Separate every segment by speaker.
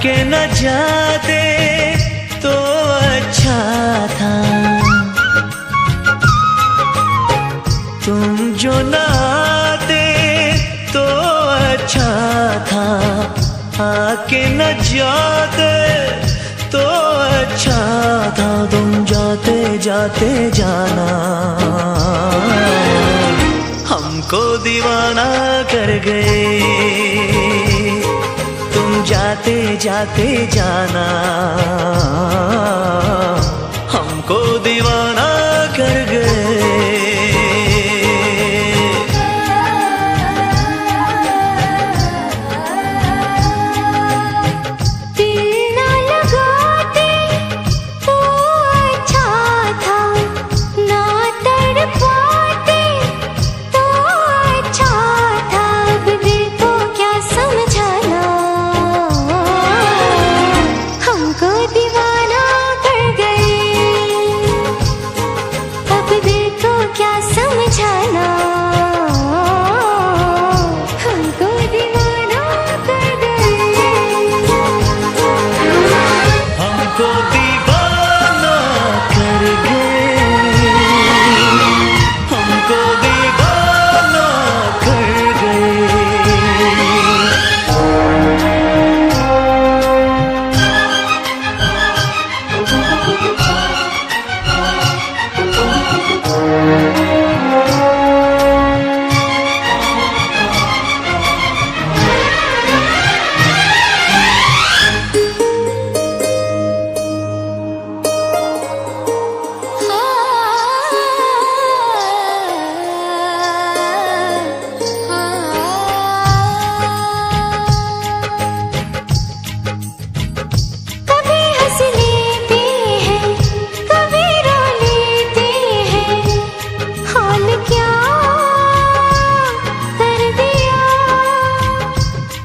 Speaker 1: आके न जाते तो अच्छा था, तुम जो न आते तो अच्छा था, आके न जाते तो अच्छा था, तुम जाते जाते जाना हमको दीवाना कर गए, तुम जाते जाते जाना हमको दीवाना कर गए।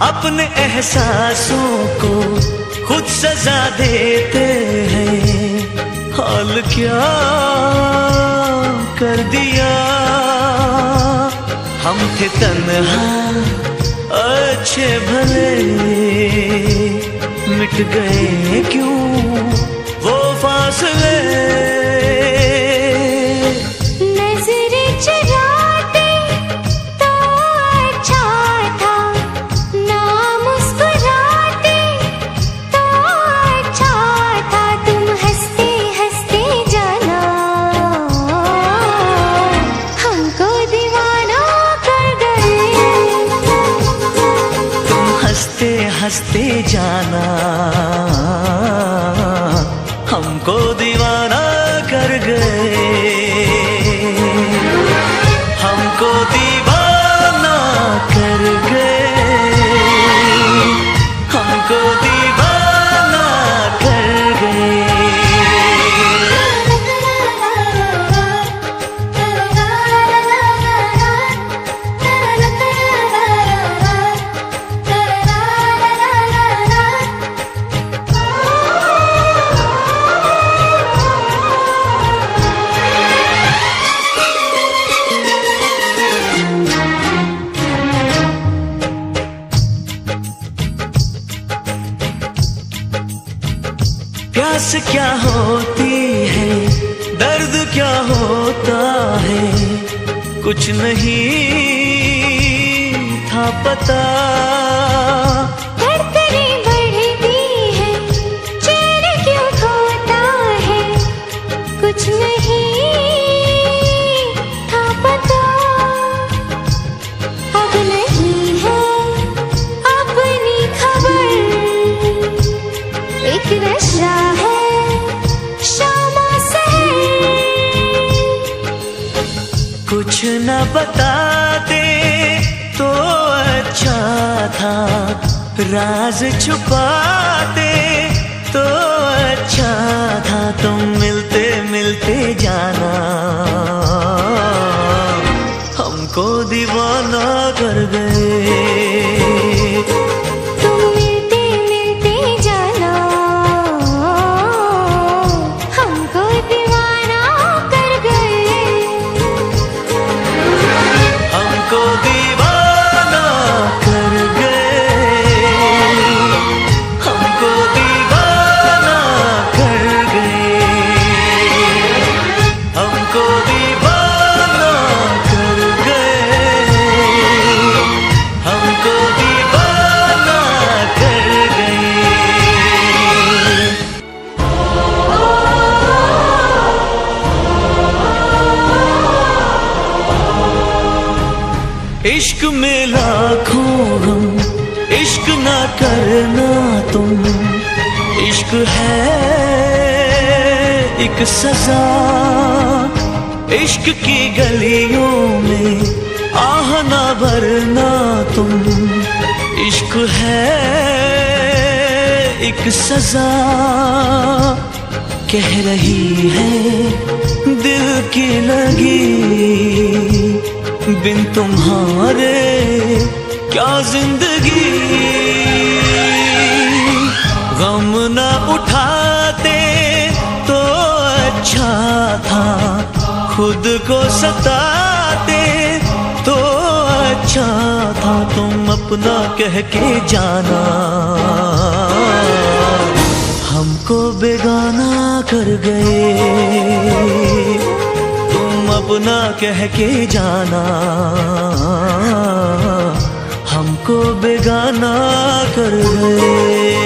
Speaker 1: अपने एहसासों को खुद सजा देते हैं, हाल क्या कर दिया, हम थे तन्हा अच्छे भले, मिट गए क्यों वो फासले, हंसते जाना हमको दीवाना कर गए, हमको दीवाना कर गए, हमको दीवाना कर गए। प्यास क्या होती है, दर्द क्या होता है, कुछ नहीं था पता,
Speaker 2: धड़कने बढ़ती है, चैन क्यों खोता है, कुछ नहीं था पता, अब नहीं है अपनी खबर, एक नशा है शामा सहर,
Speaker 1: कुछ न बताते तो अच्छा था, राज छुपाते तो अच्छा था, तुम मिलते मिलते जाना हमको दीवाना कर गए,
Speaker 2: तुम मिलते मिलते जाना हमको दीवाना कर गए,
Speaker 1: हमको दीवाना कर गए, हमको इश्क में लाखों गम, इश्क ना करना तुम। इश्क है एक सजा, इश्क की गलियों में आह ना भरना तुम। इश्क है एक सजा, कह रही है दिल की लगी, बिन तुम्हारे क्या जिंदगी। गम न उठाते तो अच्छा था, खुद को सताते तो अच्छा था। तुम अपना कह के जाना, हमको बेगाना कर गए। तुम अपना कह के जाना, हमको बेगाना कर गए।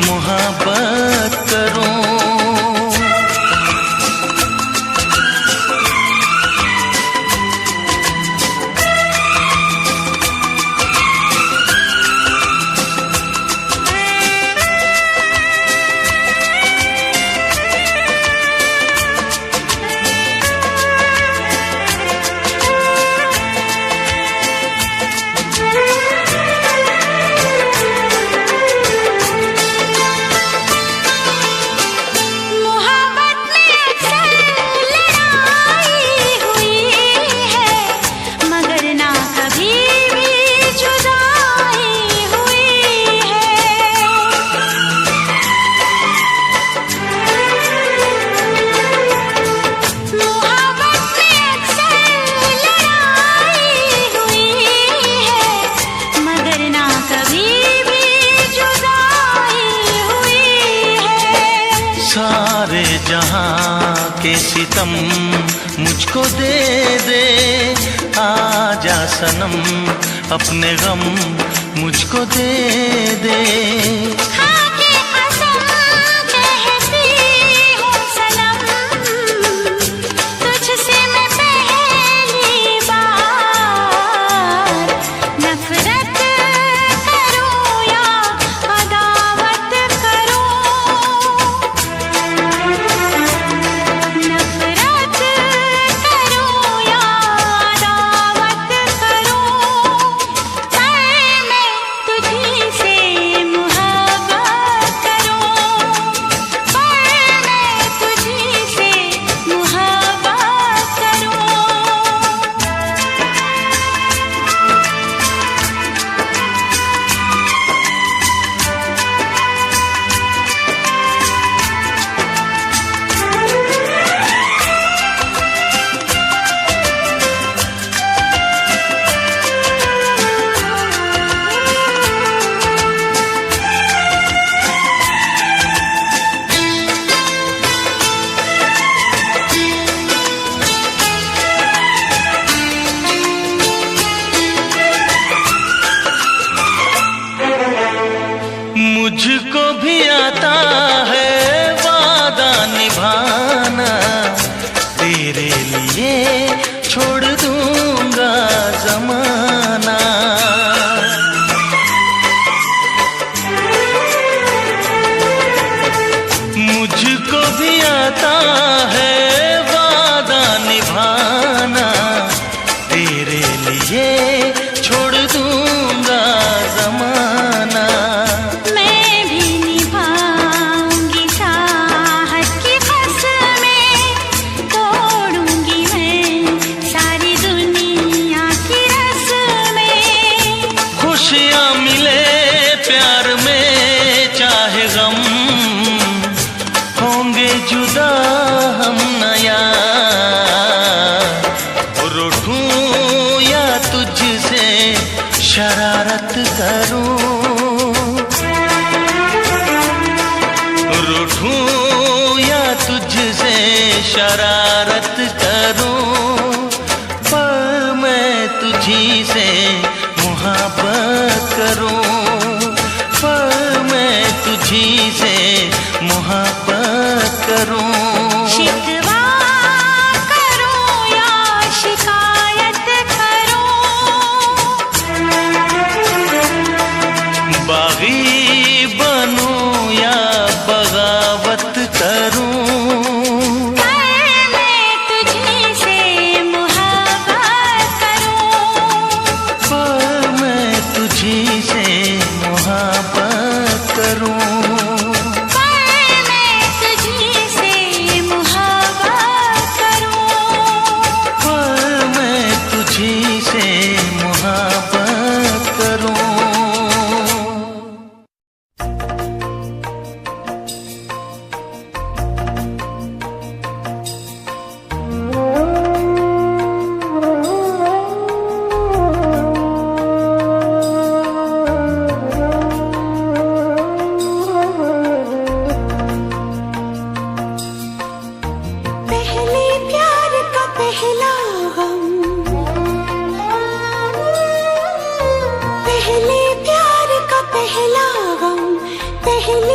Speaker 1: मोहब्बत करूं। सारे जहां के सितम मुझको दे दे, आजा सनम अपने गम मुझको दे दे।
Speaker 2: खाके कसम कहती हूँ सनम, तुझसे मैं पहली बार नफरत करूँ या अदावत करूँ, नफरत करूँ या अदावत करूँ, पर मैं तुझी से मोहब्बत करूँ, पर मैं तुझी से मोहब्बत करूँ।
Speaker 1: मुझको भी आता है वादा निभाना, तेरे लिए छोड़ दूंगा जमाना। मुझको भी आता है वादा निभाना, तेरे लिए छोड़ दूंगा जमाना।
Speaker 2: मैं भी निभाऊंगी चाहत की कसमें, तोड़ूंगी मैं सारी दुनिया की रस्में।
Speaker 1: खुशियाँ मिले प्यार में चाहे गम, होंगे जुदा हम नया। रूठूं या तुझसे शरारत करूं, रूठूं या तुझसे शरारत करूं, पर मैं तुझी से मोहब्बत करूं, पर मैं तुझी से मोहब्बत करूं।
Speaker 2: शिकवा करूं या शिकायत करूं,
Speaker 1: बागी बनूं या बगावत करूं,
Speaker 2: पर मैं तुझी से मोहब्बत करूं,
Speaker 1: पर मैं तुझी से मोहब्बत करूं,
Speaker 2: पर मैं तुझी से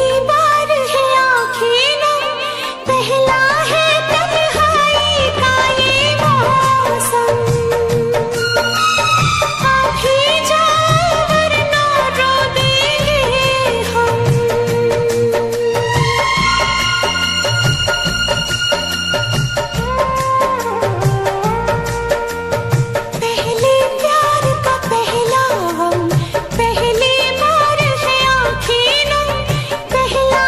Speaker 2: पहली बार है आँखें नम, पहला है तन्हाई का ये मौसम। आप ही जाओ वरना रो देंगे हम। पहले प्यार का पहला हम, पहली बार है आँखें नम, पहला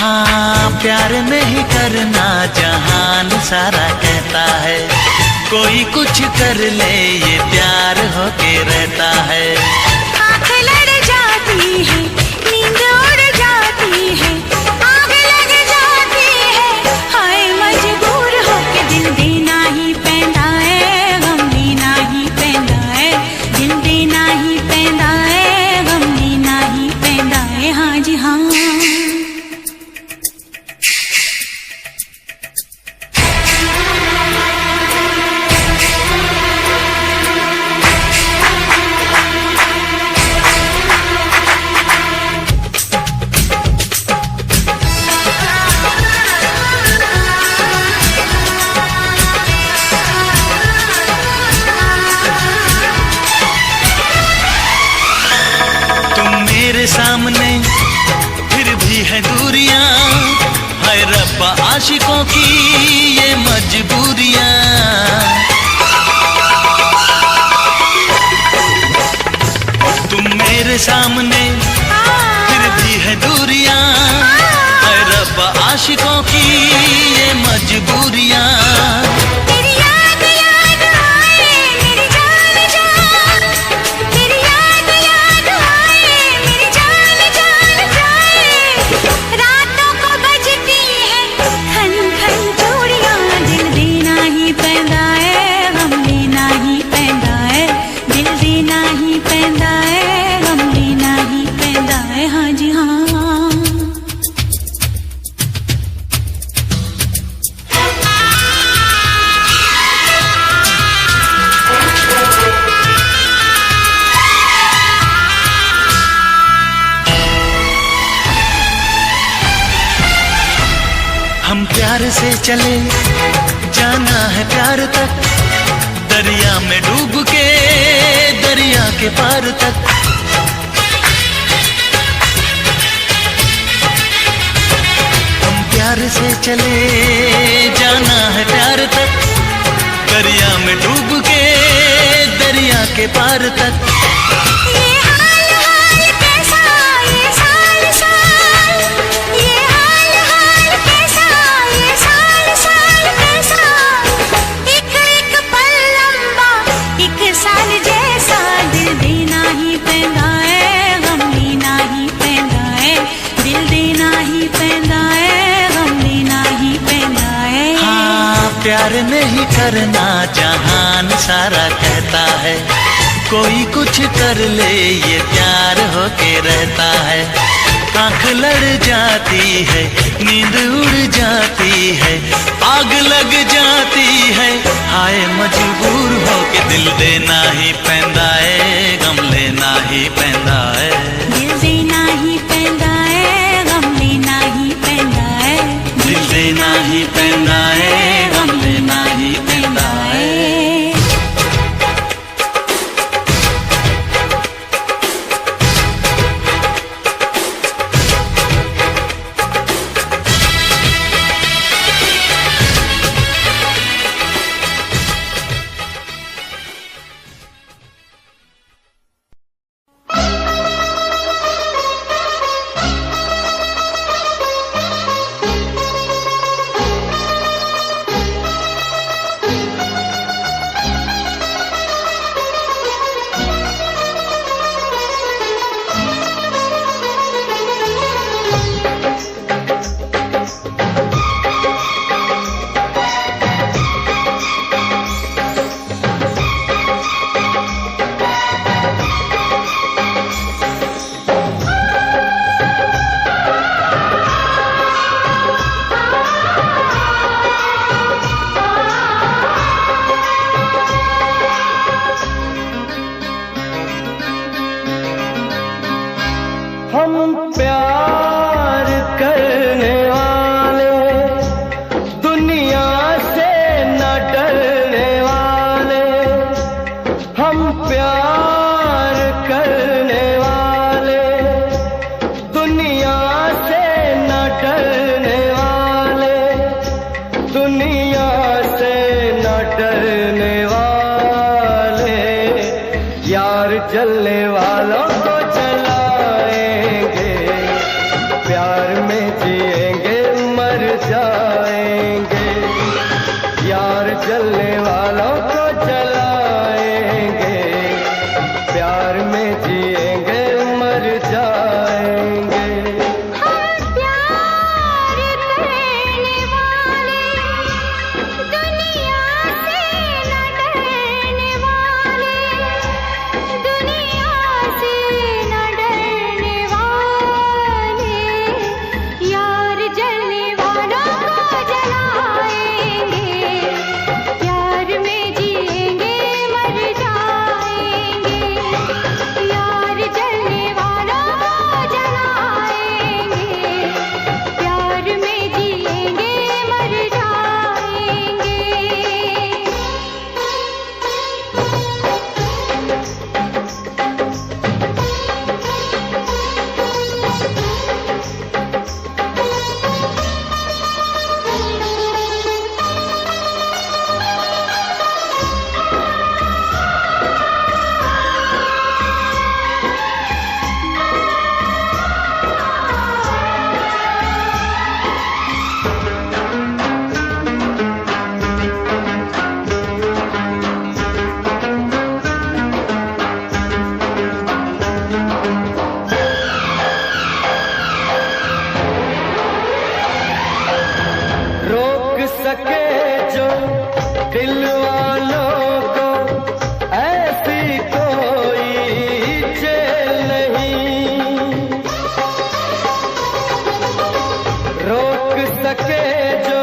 Speaker 1: हाँ प्यार नहीं करना जहान सारा कहता है, कोई कुछ कर ले ये प्यार होके रहता है।
Speaker 2: आँख लड़ जाती है, नींद उड़ जाती है, आग लग जाती है, हाय मजबूर होके दिल देना ही पैंदा है, गम लेना ही पैंदा है, दिल देना ही पैंदा है, गम लेना ही पैंदा है, हाँ जी हाँ।
Speaker 1: सामने फिर भी है दूरियां, है रब्बा आशिकों की ये मजबूरियां। तुम मेरे सामने फिर भी है दूरियां, है रब्बा आशिकों की ये मजबूरियां। हम प्यार से चले जाना है प्यार तक, दरिया में डूब के दरिया के पार तक। हम प्यार से चले जाना है प्यार तक, दरिया में डूब के दरिया के पार तक। प्यार नहीं करना जहान सारा कहता है, कोई कुछ कर ले ये प्यार होके रहता है। आँख लड़ जाती है, नींद उड़ जाती है, आग लग जाती है, हाय मजबूर होके दिल देना ही पैंदा है, गम लेना ही पैंदा है।
Speaker 2: दिल देना ही पैंदा है, गम लेना ही पैंदा है,
Speaker 1: दिल देना ही पैंदा है, गम लेना ही पैंदा है।
Speaker 3: चलने वालों को चलाएंगे, प्यार में जिएंगे। दिल वालों को ऐसी कोई जेल नहीं रोक सके जो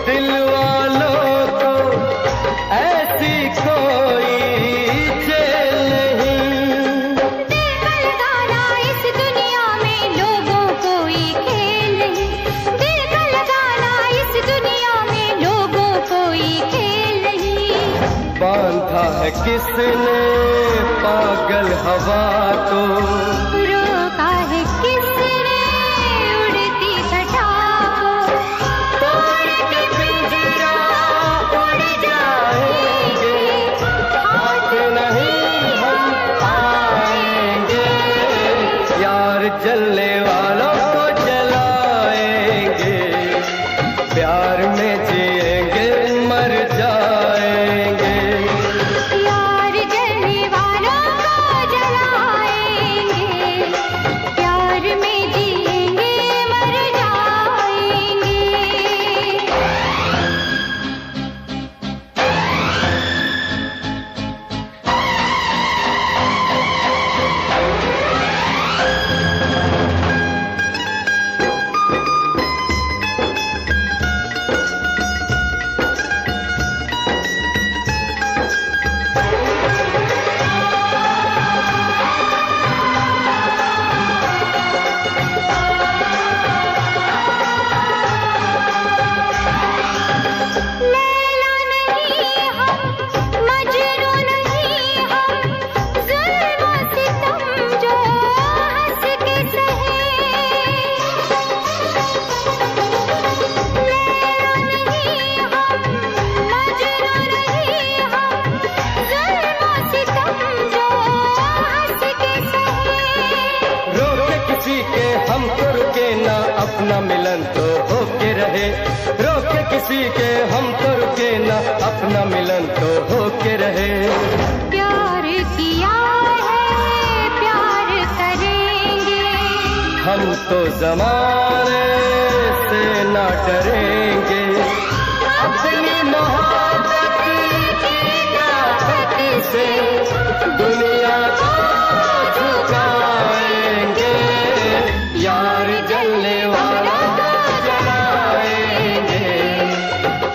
Speaker 3: दिल वालों को ऐसी कोई जेल नहीं।
Speaker 2: दिल का लगाना इस दुनिया में लोगों कोई खेल नहीं, दिल का लगाना इस दुनिया में लोगों कोई खेल नहीं।
Speaker 3: बांधा है किसने पागल हवा को,
Speaker 2: रोका है किसने उड़ती घटा को, तोड़ के पिंजरा उड़ जाएंगे,
Speaker 3: हाथ नहीं हम आएंगे। यार जलने वालों को जलाएंगे, प्यार में जिएंगे मर जाएंगे।
Speaker 2: यार जलने वालों को जलाएंगे, प्यार में जिएंगे मर जाएंगे। लैला नहीं हम, मजनू नहीं हम, ज़ुल्म सितम जो हंस के सहे। लैला नहीं हम, मजनू नहीं हम, ज़ुल्म सितम जो हंस के सहे।
Speaker 3: रोके किसी के हम तो रुके ना, अपना मिलन तो होके रहे। रोके किसी के हम तो रुके ना, अपना मिलन तो होके रहे।
Speaker 2: प्यार किया है प्यार करेंगे,
Speaker 3: हम तो जमाने से ना डरेंगे, अपनी मोहब्बत की ताकत से दुनिया को झुकाएंगे। यार जलने वालों को जलाएंगे,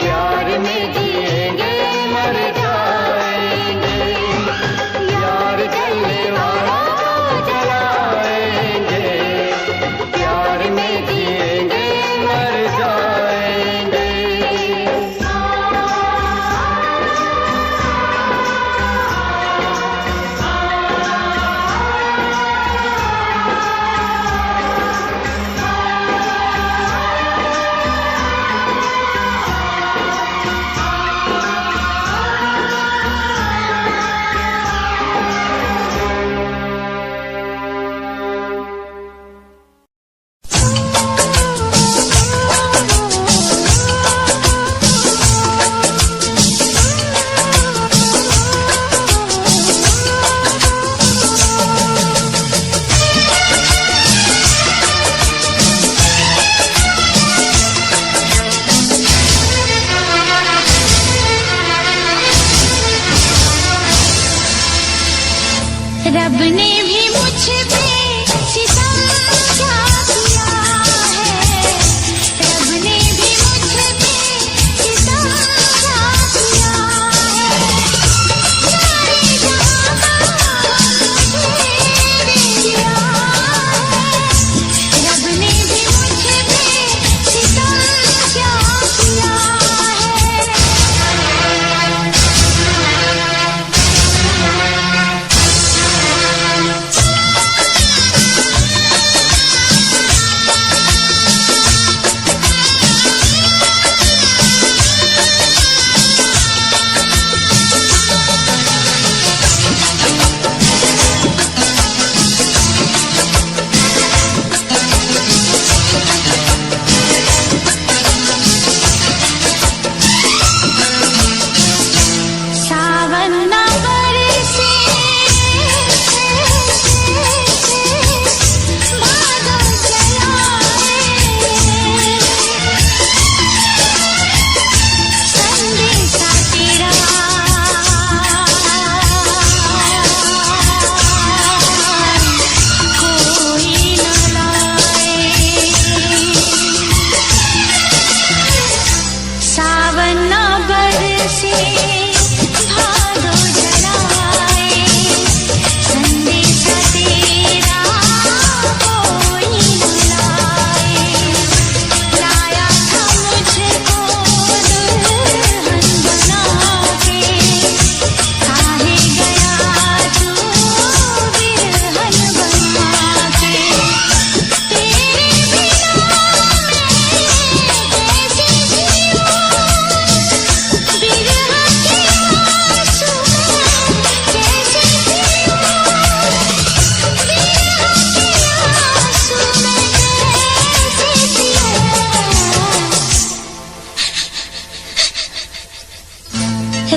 Speaker 3: प्यार में जिएंगे मर जाएंगे। यार जलने वालों को जलाएंगे, प्यार में जिएंगे मर जाएंगे।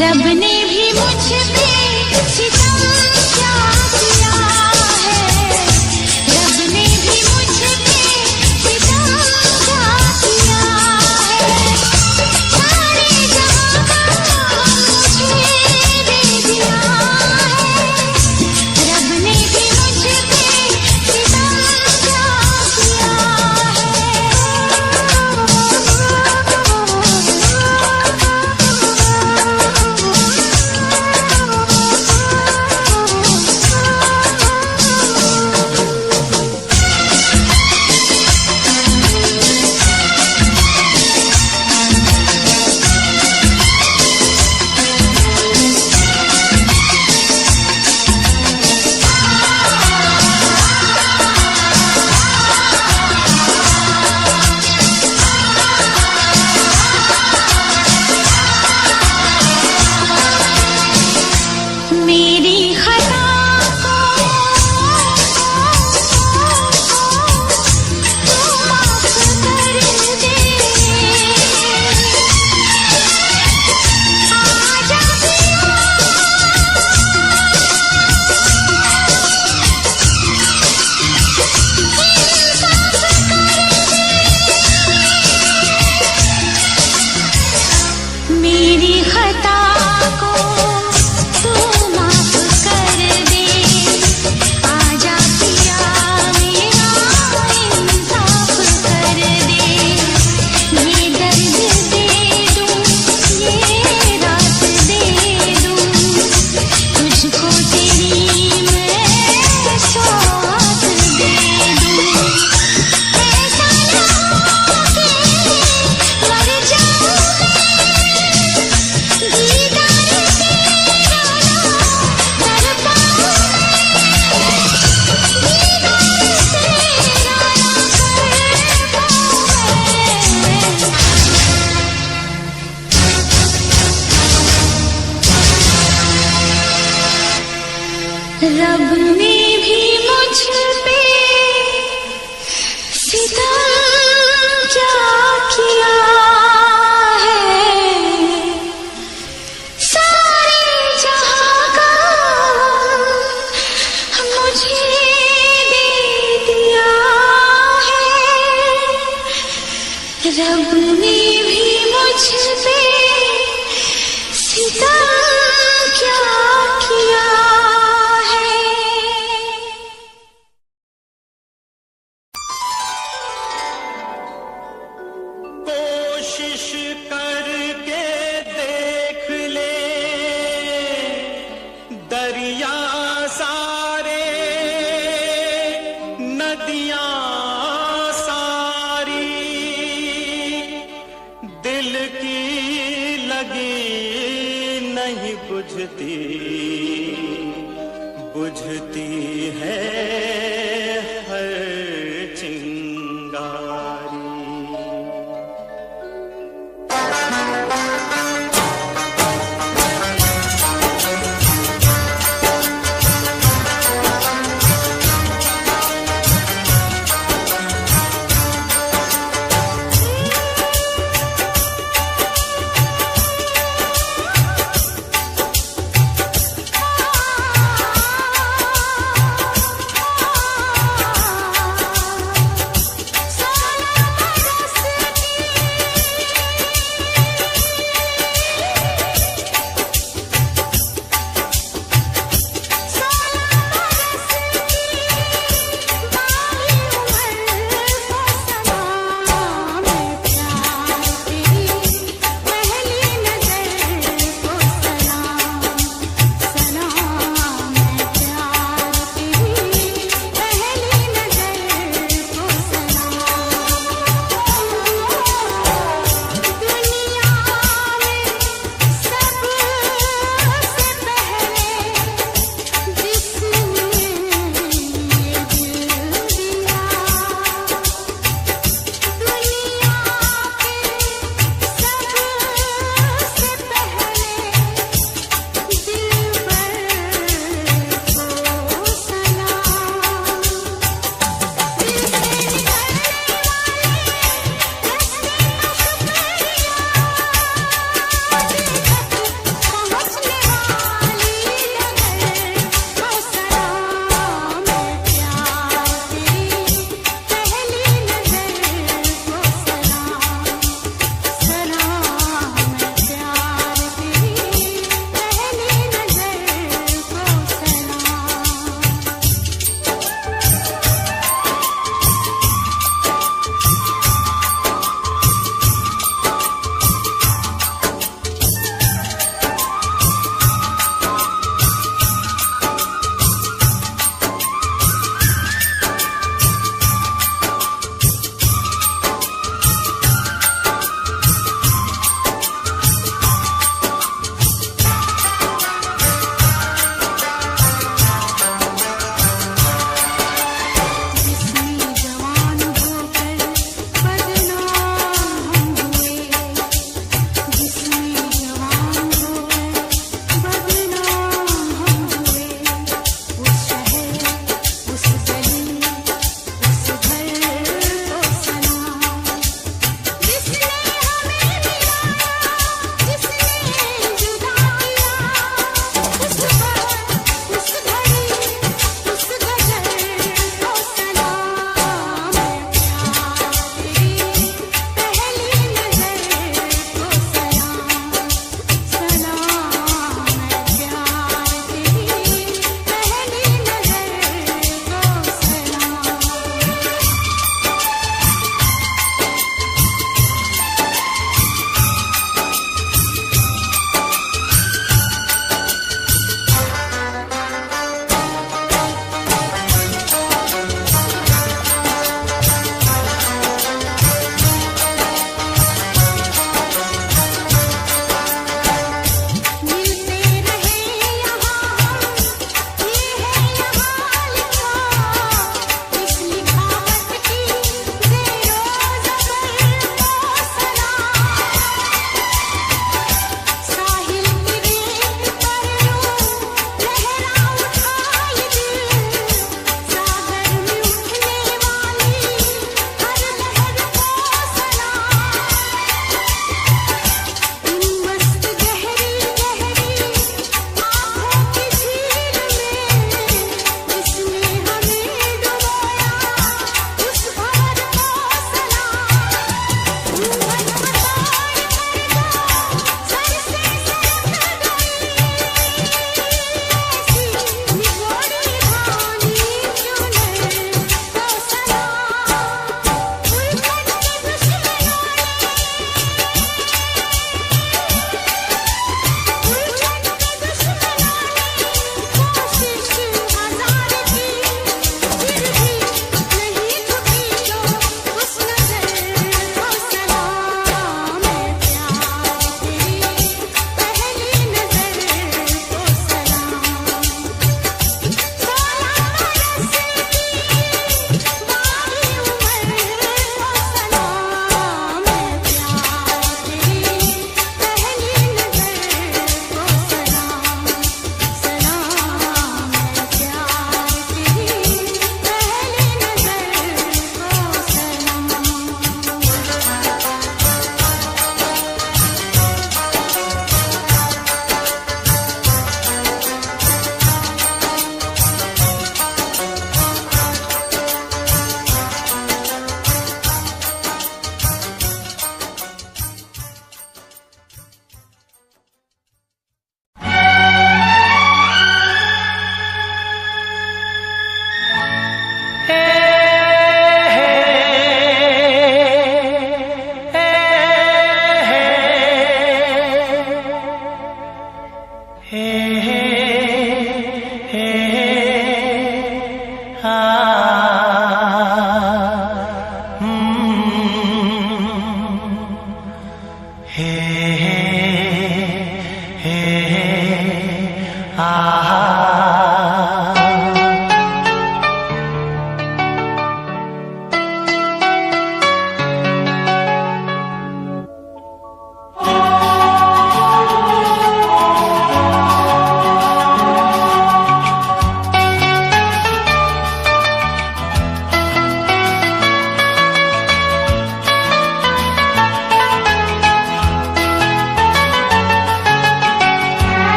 Speaker 2: रब ने भी मुझ पे सितम क्या किया है, रब ने भी मुझ पे सितम क्या किया है। सारे जहां का मुझे दे दिया है, रब ने भी मुझ पे सितम क्या किया मेरी खता को तू माफ कर दे, आजा मेरी खता को तू माफ कर दे, आजा पिया मेरा इंसाफ कर दे। ये दर्द दे दूं, ये रात दे दूं, तुझको तेरी मैं सौगात दे दूं। ऐसा ना हो कि मर जाऊं दीदार तेरा ना कर पाऊं, दीदार तेरा ना कर पाऊं। रब ने भी मुझ पे सितम क्या किया है, सारे जहां का मुझे दे दिया है, रब ने भी मुझ पे सितम क्या किया है।
Speaker 1: कोशिश करके देख ले दरिया सारे, नदियां सारी, दिल की लगी नहीं बुझती, बुझती है हर चिंगारी।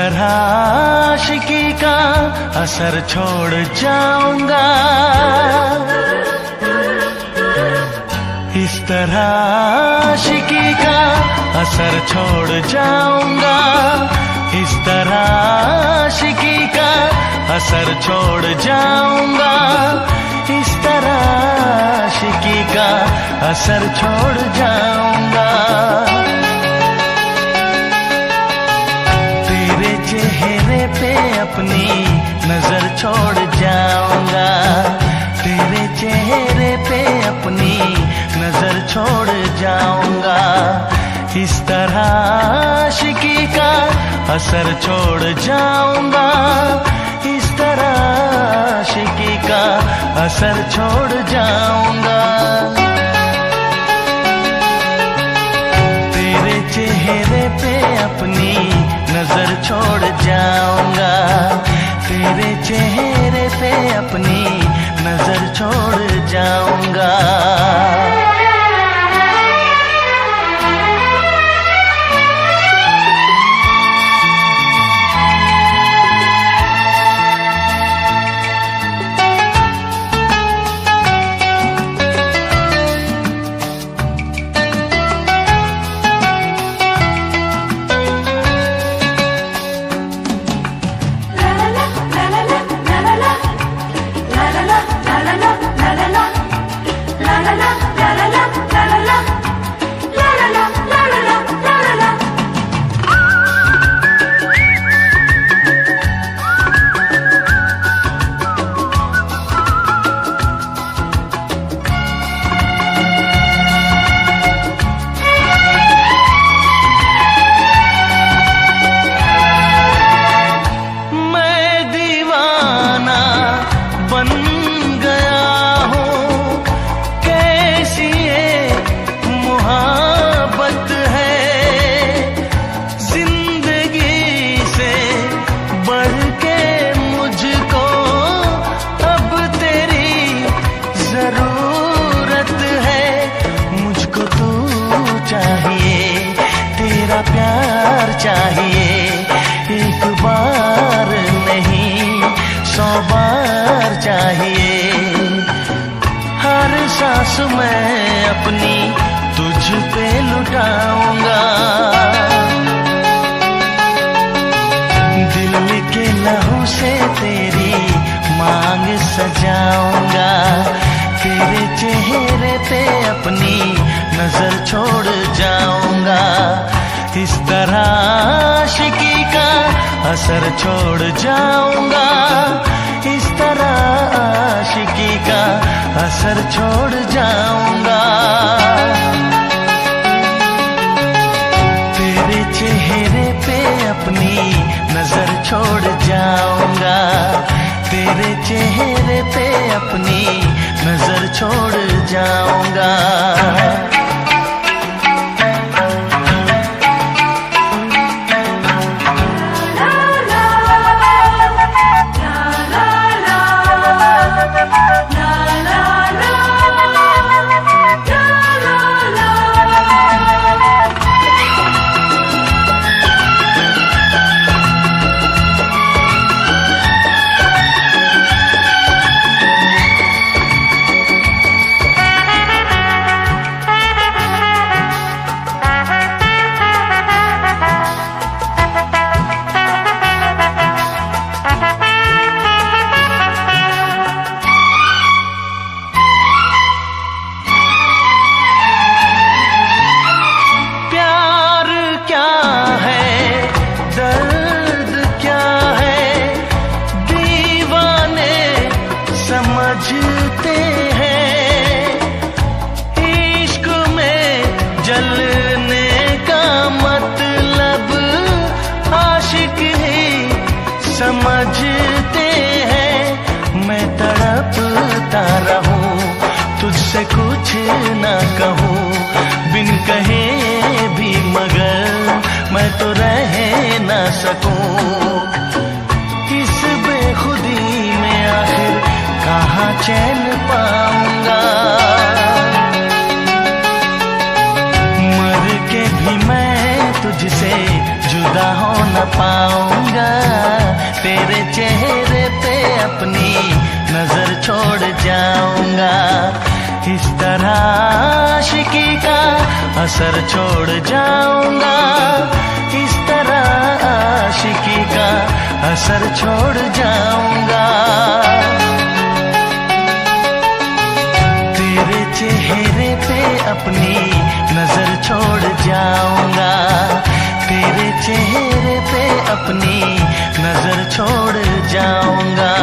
Speaker 1: तरह आशिकी का असर छोड़ जाऊंगा, इस तरह आशिकी का असर छोड़ जाऊंगा, इस तरह आशिकी का असर छोड़ जाऊंगा, इस तरह आशिकी का असर छोड़ जाऊंगा। तेरे चेहरे पे अपनी नजर छोड़ जाऊंगा, तेरे चेहरे पे अपनी नजर छोड़ जाऊंगा, इस तरह आशिकी का असर छोड़ जाऊंगा, इस तरह आशिकी का असर छोड़ जाऊंगा। तेरे चेहरे पे अपनी नजर छोड़ जाऊंगा, तेरे चेहरे पे अपनी नजर छोड़ जाऊंगा। प्यार चाहिए, एक बार नहीं 100 बार चाहिए, हर सांस मैं अपनी तुझ पे लुटाऊंगा, दिल के लहू से तेरी मांग सजाऊंगा, तेरे चेहरे पे अपनी नजर छोड़ जाऊंगा, इस तरह आशिकी का असर छोड़ जाऊंगा, इस तरह आशिकी का असर छोड़ जाऊंगा। तेरे चेहरे पे अपनी नजर छोड़ जाऊंगा, तेरे चेहरे पे अपनी नजर छोड़ जाऊंगा। समझते हैं इश्क में जलने का मतलब आशिक ही समझते हैं। मैं तड़पता रहूं तुझसे कुछ ना कहूं, बिन कहे भी मगर मैं तो रह ना सकूं। इस बेखुदी में आखिर कहाँ चैन पाऊंगा, मर के भी मैं तुझसे जुदा हो न पाऊंगा। अपनी नजर छोड़ जाऊंगा। इस तरह आशिकी का असर छोड़ जाऊंगा। इस तरह आशिकी का असर छोड़ जाऊंगा। तेरे चेहरे पे अपनी नजर छोड़ जाऊंगा। तेरे चेहरे पे अपनी नजर छोड़ जाऊंगा।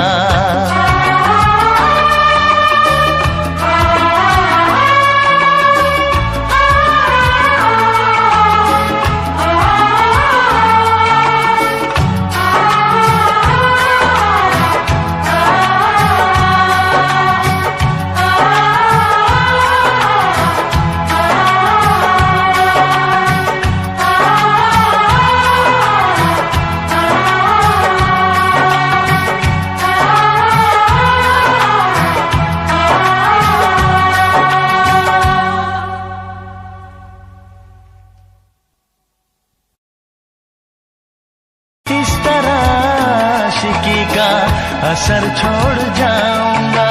Speaker 1: असर छोड़ जाऊंगा।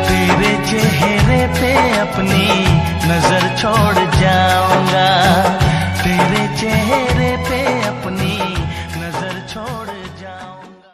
Speaker 1: तेरे चेहरे पे अपनी नजर छोड़ जाऊंगा। तेरे चेहरे पे अपनी नजर छोड़ जाऊंगा।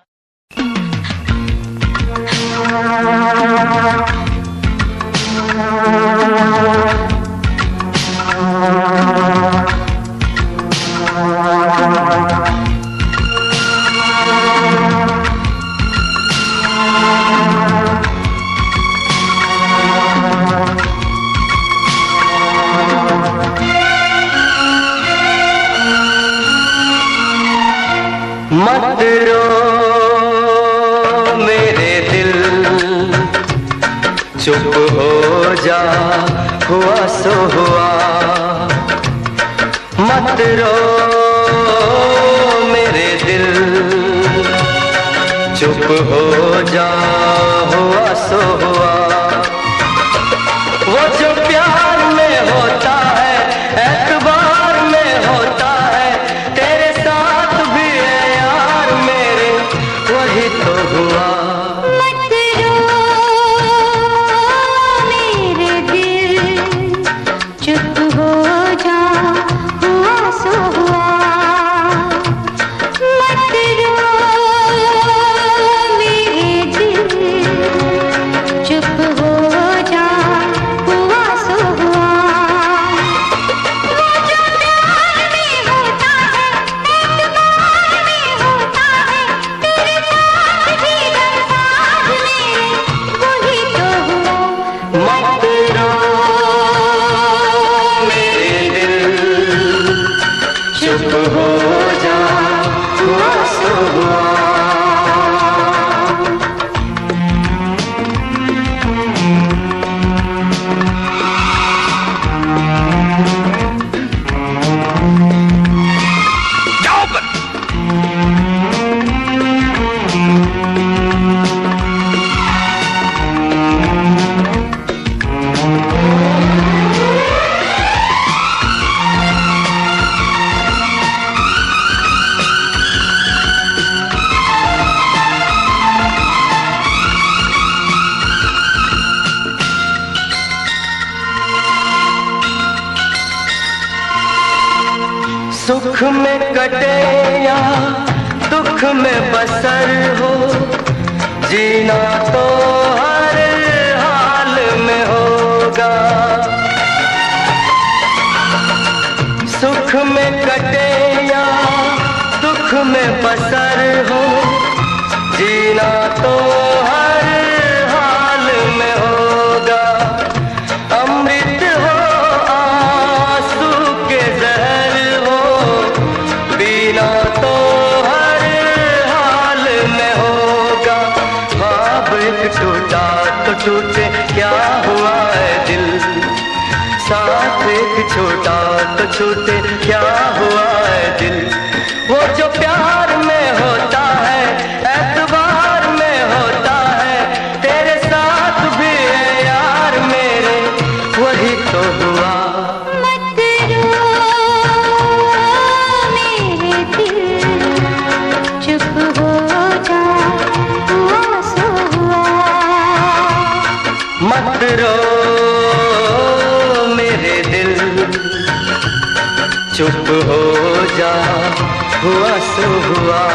Speaker 3: मत रो मेरे दिल, चुप हो जा, हुआ सो हुआ। मत रो मेरे दिल, चुप हो जा, हुआ सो हुआ। वो जो प्यार में होता है, एतबार में होता है, तेरे साथ भी है यार मेरे, वही तो हुआ।
Speaker 2: मत रो मेरे दिल, चुप हो जा, हुआ सो हुआ। मत रो मेरे दिल, चुप हो जा, हुआ सो हुआ। वो जो प्यार में होता है, एतबार में होता है, तेरे साथ भी गमसाज मेरे, वही तो हुआ।
Speaker 3: मत रो मेरे दिल, चुप हो जा, हुआ सो हुआ। सुख में कटे या दुख में बसर हो, जीना तो हर हाल में होगा। सुख में कटे या दुख में बसर हो, जीना तो हर हाल में होगा। अमृत हो आंसू के जहर हो, पीना तो हर हाल में होगा। ख्वाब एक टूटा तो टूटे, क्या हुआ है दिल, साथ एक छोटा तो छूटे, क्या हुआ है दिल। वो जो प्यार में होता है, एतबार में होता है, रो मेरे दिल, चुप हो जा, हुआ सो हुआ।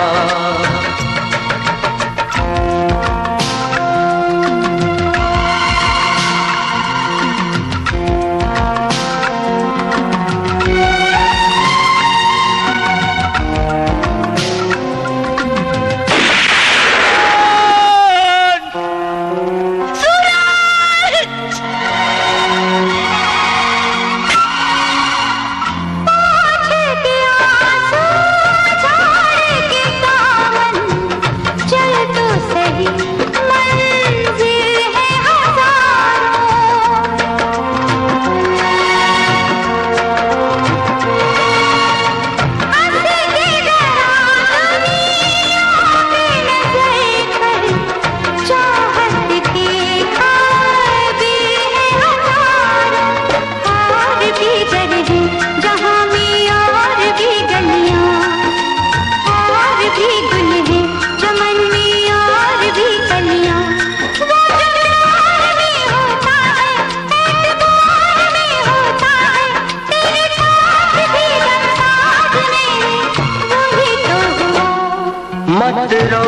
Speaker 3: मत रो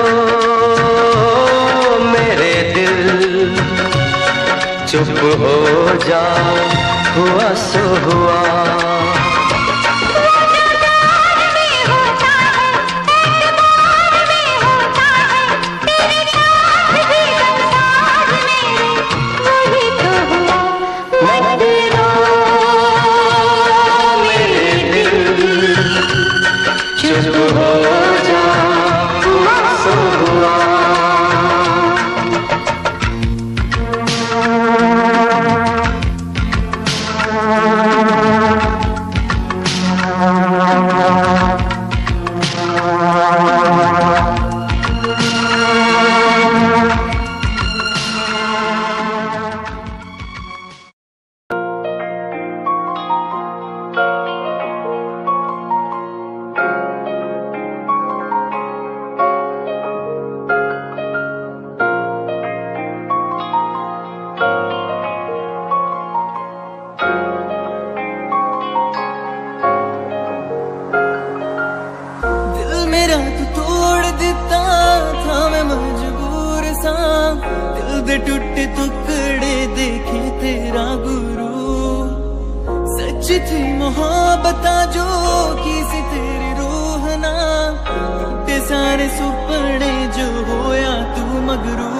Speaker 3: मेरे दिल, चुप हो जा, हुआ सो हुआ।
Speaker 4: टूटे टुकड़े देखे तेरा गुरु, सच थी मोहब्बत जो किसी तेरी रूह ना, टूटे सारे सुपने जो होया तू मगरू।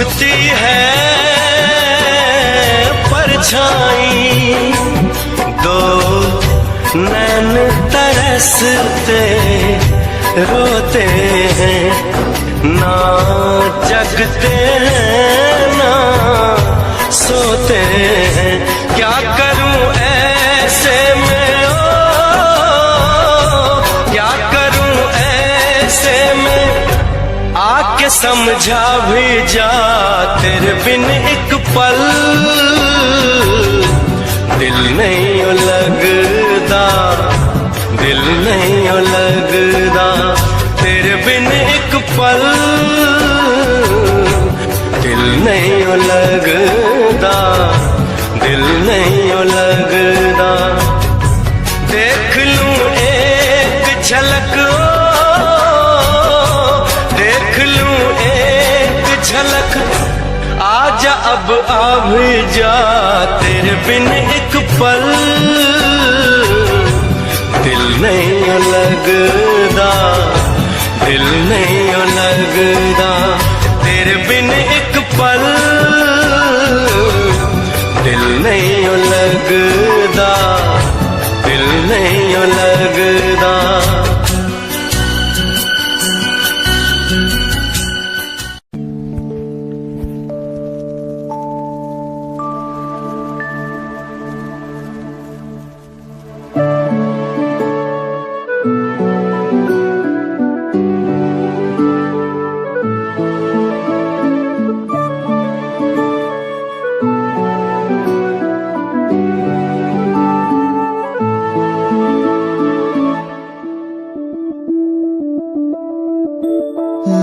Speaker 5: उगती है परछाई, दो नैन तरसते रोते हैं, ना जगते हैं ना सोते हैं। क्या करूं ऐसे में, क्या करूं ऐसे में, आके समझा भी जा तेरे बिन एक पल दिल नहीं लगता, दिल नहीं लगता तेरे बिन एक पल दिल नहीं लगता, दिल नहीं लगता। देख लूं एक झलक, देख लूं एक झलक, आजा अब आ भी जा तेरे बिन एक पल दिल नहीं लगता, दिल नहीं लगता तेरे बिन एक पल दिल नहीं लगता, दिल नहीं लगता।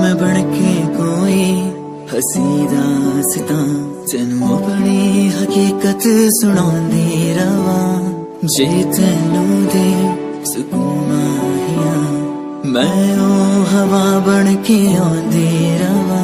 Speaker 4: मैं बनके कोई हसी दास्तां तेनू अपनी हकीकत सुनांदी रवां, जे तेनू दे सुकून माहिया मैं ओ हवा बनके आंदी रवां।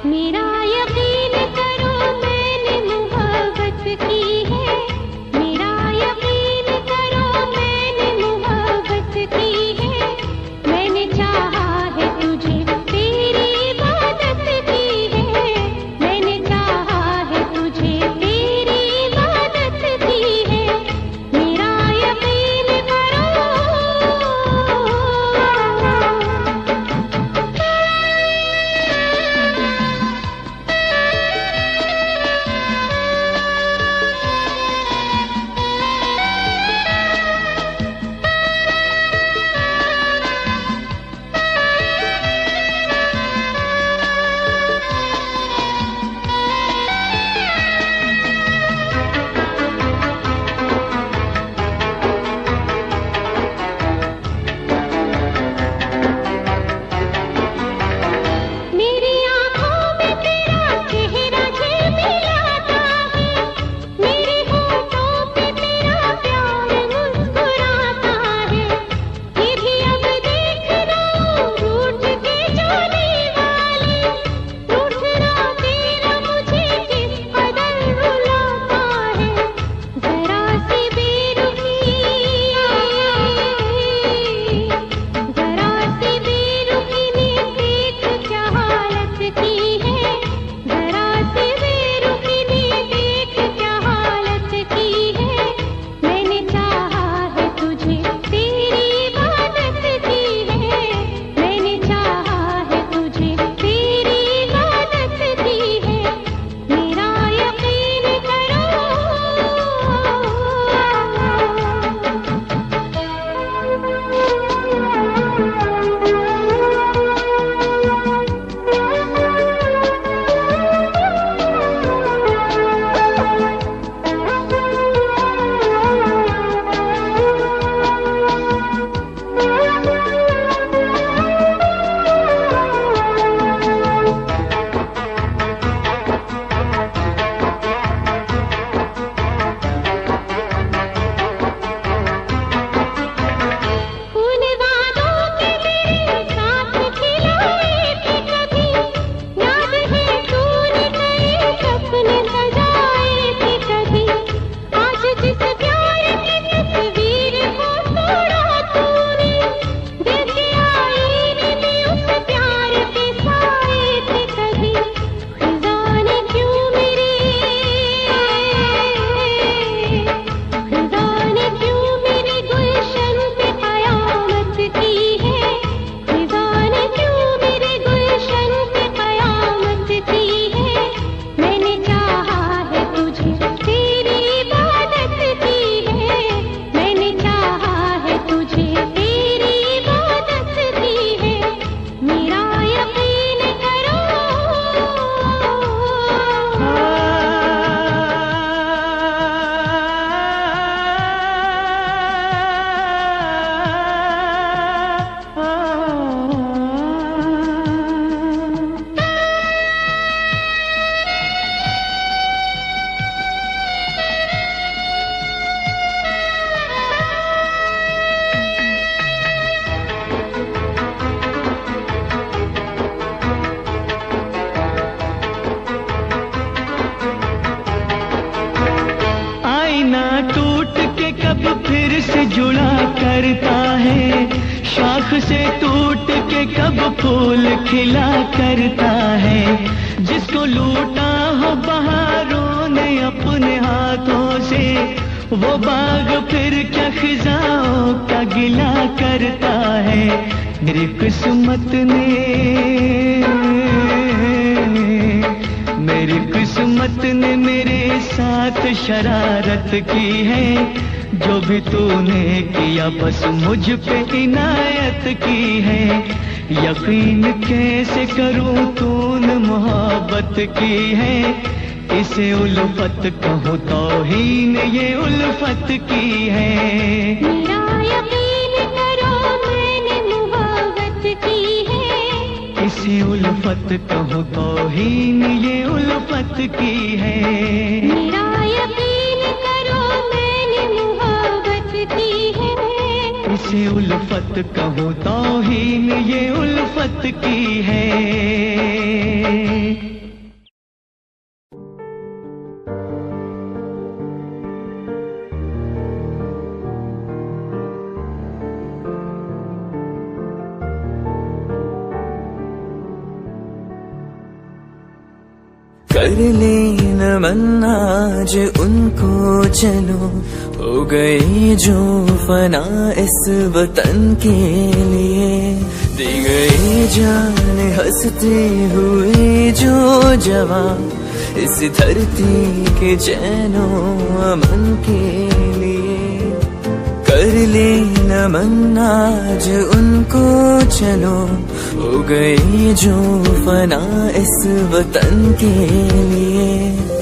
Speaker 2: मेरा यकीन करो मैंने
Speaker 6: से जुड़ा करता है, शाख से टूट के कब फूल खिला करता है। जिसको लूटा हो बहारों ने अपने हाथों से, वो बाग फिर क्या खिजाओं का गिला करता है। मेरी किस्मत ने मेरे साथ शरारत की है। जो भी तूने किया बस मुझ पे इनायत की है। यकीन कैसे करूं तूने मोहब्बत की है। इसे उल्फत कहूँ तौहीन ये उल्फत की है।
Speaker 2: मेरा यकीन करो मैंने मोहब्बत की है।
Speaker 6: इसे उल्फत कहूँ तौहीन ये उल्फत की है।
Speaker 2: मेरा यकीन करो मैंने मोहब्बत की है।
Speaker 6: इसे उल्फत कहूँ तौहीन ये उल्फत की है।
Speaker 4: कर लेना मन आज उनको, चलो हो गए जो फना इस वतन के लिए। दी गई जान हंसते हुए जो जवान, इस धरती के चैनो अमन के लिए। कर लेना मन आज उनको, चलो हो गए जो फना इस वतन के लिए।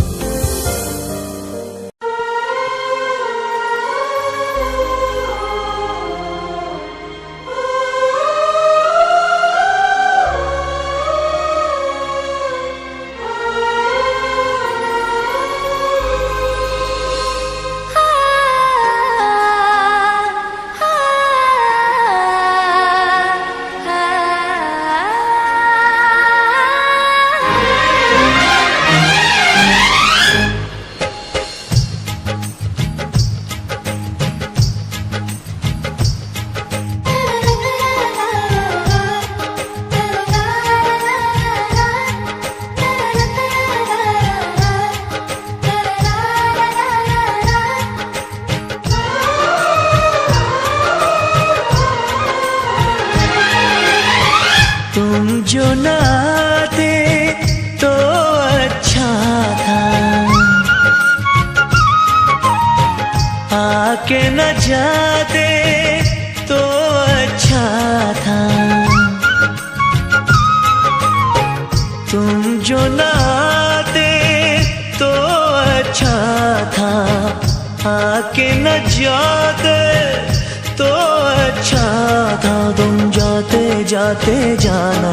Speaker 1: जो न आते तो अच्छा था, आके न जाते तो अच्छा था। तुम जो न आते तो अच्छा था, आके न जाते तो अच्छा था। तुम जाते जाते जाना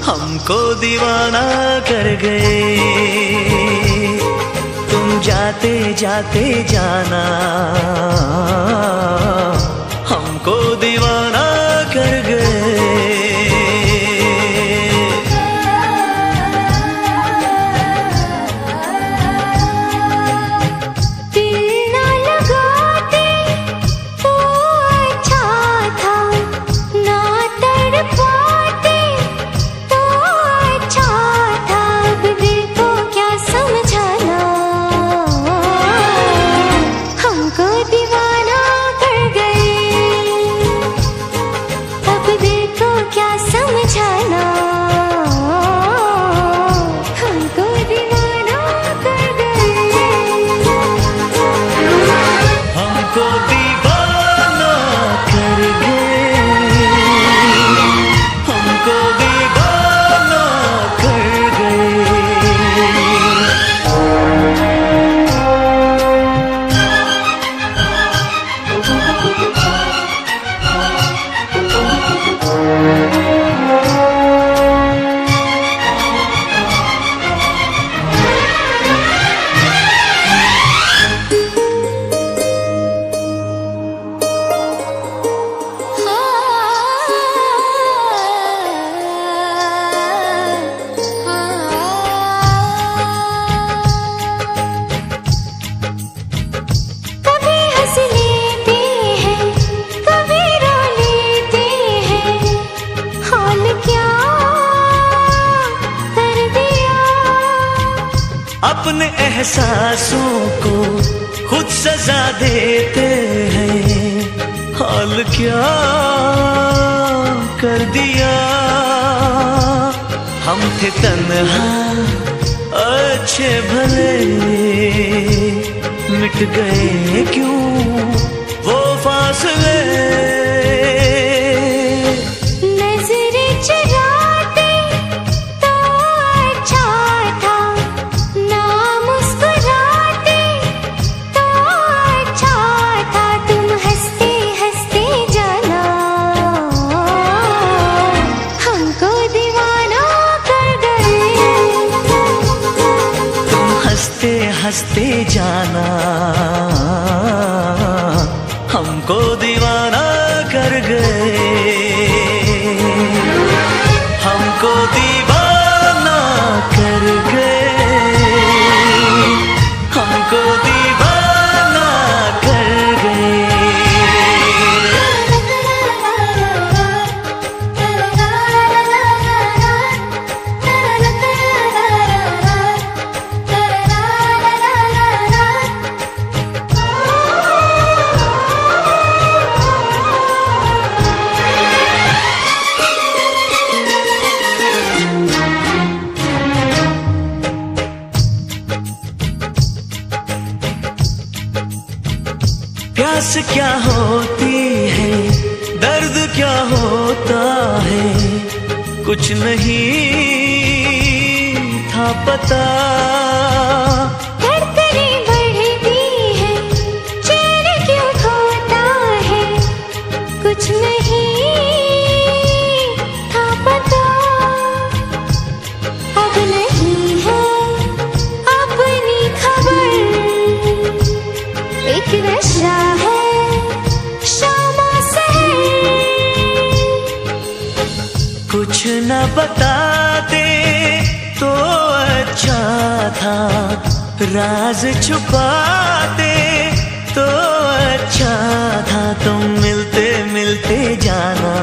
Speaker 1: हमको दीवाना कर गए। तुम जाते जाते जाना हमको दीवाना कर गए।
Speaker 2: दीवाना कर गए।
Speaker 1: एहसासों को खुद सजा देते हैं। हाल क्या कर दिया, हम थे तन्हा अच्छे भले, मिट गए क्यों वो फासले।
Speaker 2: नजरें चुराते तो अच्छा था, ना मुस्कुराते तो अच्छा था। तुम हंसते हंसते जाना हमको दीवाना कर गए।
Speaker 1: तुम हंसते हंसते जाना हमको दीवाना कर गए, हमको दीवाना कर गए, हमको दीवाना कर गए। प्यास क्या होती है, दर्द क्या होता है, कुछ नहीं था पता।
Speaker 2: धड़कनें बढ़ती है, चैन क्यों खोता है, कुछ नहीं था पता। अब नहीं है अपनी खबर, एक नशा है शामा सहर।
Speaker 1: कुछ न बताते तो अच्छा था, राज छुपाते तो अच्छा था। तुम मिलते मिलते जाना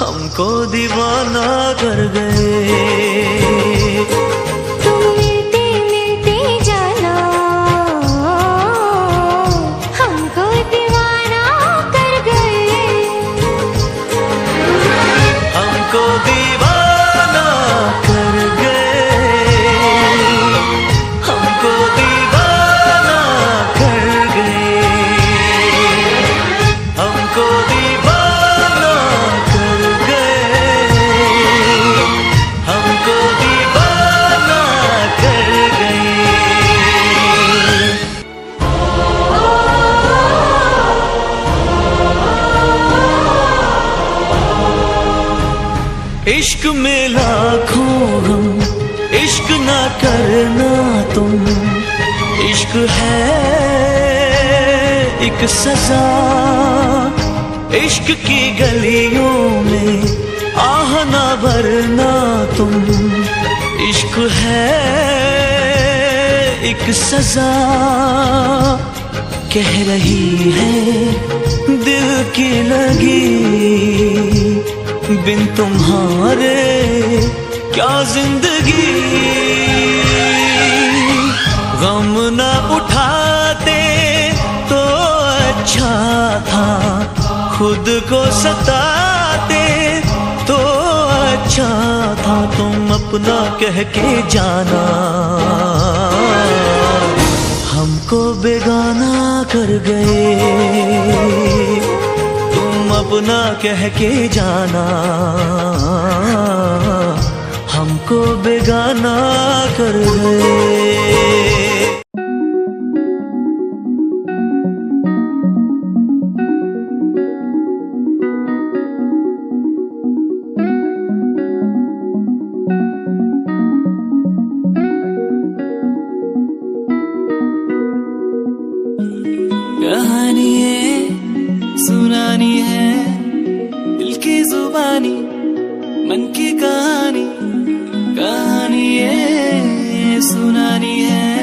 Speaker 1: हमको दीवाना कर गए।
Speaker 2: तुम मिलते मिलते जाना हमको दीवाना कर गए।
Speaker 1: हमको दीवाना कर गए, हमको दीवाना कर गए, हमको दीवाना कर गए, हमको दीवाना कर गए। इश्क में लाखों हम, इश्क ना करना तुम। इश्क है एक सजा, इश्क की गलियों में आह ना भरना तुम। इश्क है एक सजा, कह रही है दिल की लगी, बिन तुम्हारे क्या जिंदगी। गम न उठाते तो अच्छा था, खुद को सताते तो अच्छा था। तुम अपना कह के जाना हमको बेगाना कर गए। अपना कह के जाना हमको बेगाना कर गए।
Speaker 4: कहानी है सुनानी है, दिल की जुबानी मन की कहानी। कहानी है सुनानी है,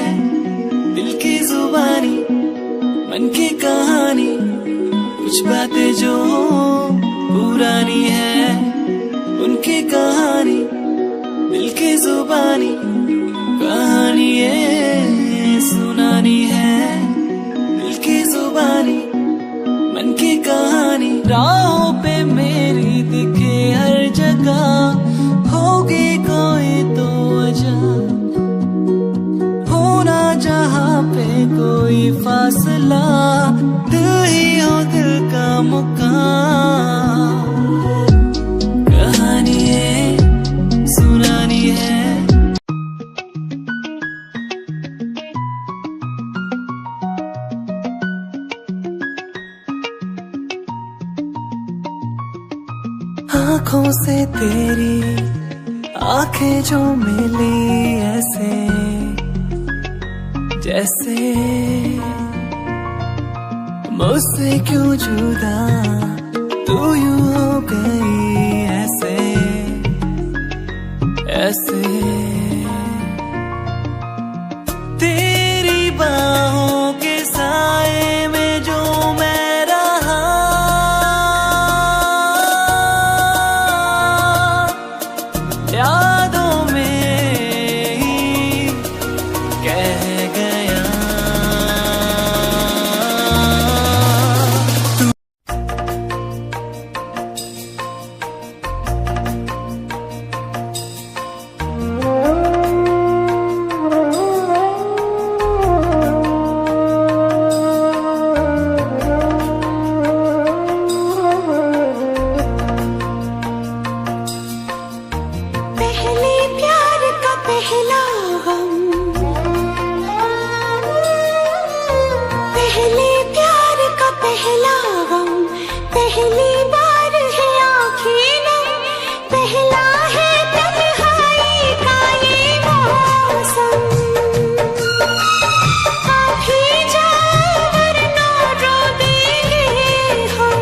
Speaker 4: दिल की जुबानी मन की कहानी। कुछ बातें जो पुरानी है, उनकी कहानी दिल की जुबानी। कहानी ये सुनानी है, दिल की जुबानी, मन की कहानी। राहों पे मेरी दिखे हर जगह, होगी कोई तो वजह, होना जहाँ पे कोई फासला, दिल ही हो दिल का मुकाम। कहानी ये सुनानी है। आँखों से तेरी आंखें जो मिली ऐसे, जैसे मुझसे क्यों जुदा तू यूं हो गई ऐसे ऐसे। तेरी बाहों के साए में जो मैं रहा, यादों में ही कह गया।
Speaker 2: पहले प्यार का पहला गम, पहले प्यार का पहला गम, पहली बार है आँखें नम, पहला है तन्हाई का ये मौसम। आप ही जाओ वरना रो देंगे हम।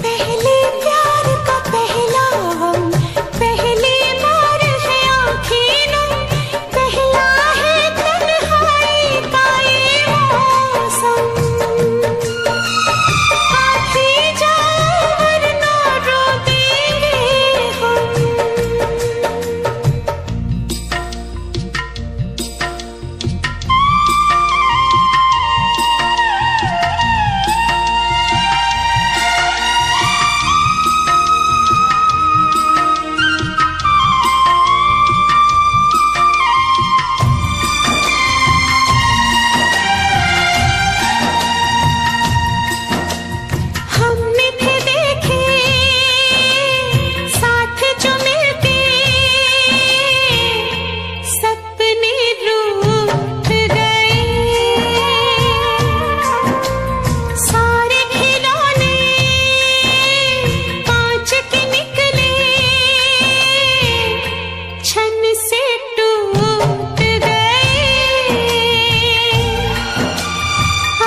Speaker 2: पहले प्यार का पहला गम, पहली बार है आँखें नम, पहला है तन्हाई का ये मौसम। आप ही जाओ वरना रो देंगे हम। हमने थे देखे साथ जो मिलते, सपने रूठ गए, सारे खिलौने कांच के निकले, छन से टूट गए।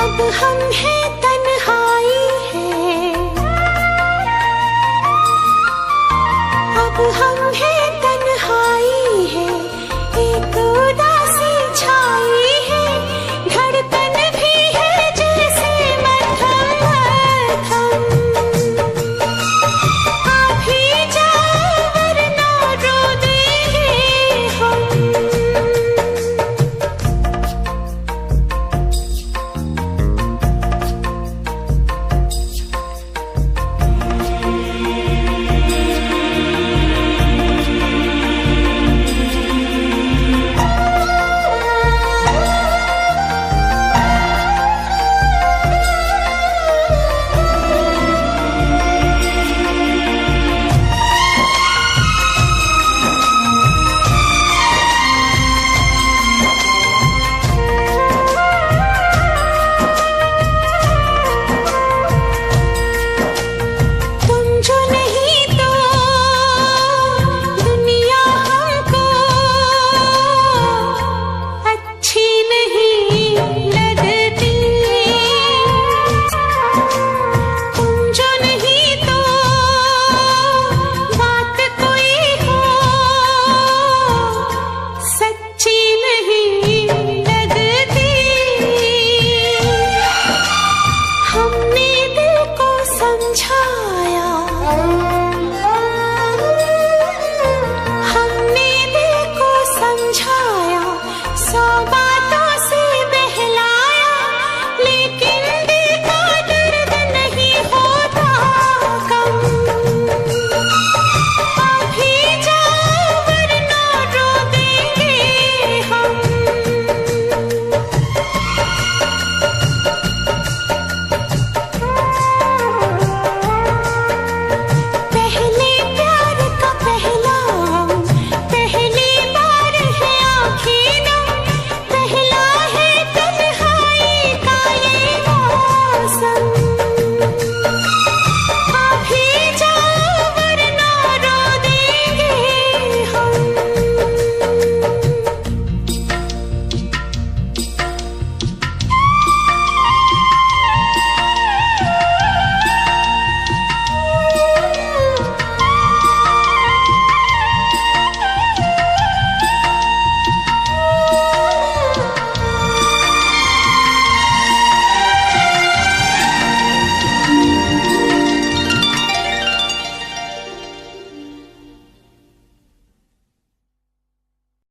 Speaker 2: अब हम हैं तन्हाई है, अब हम हैं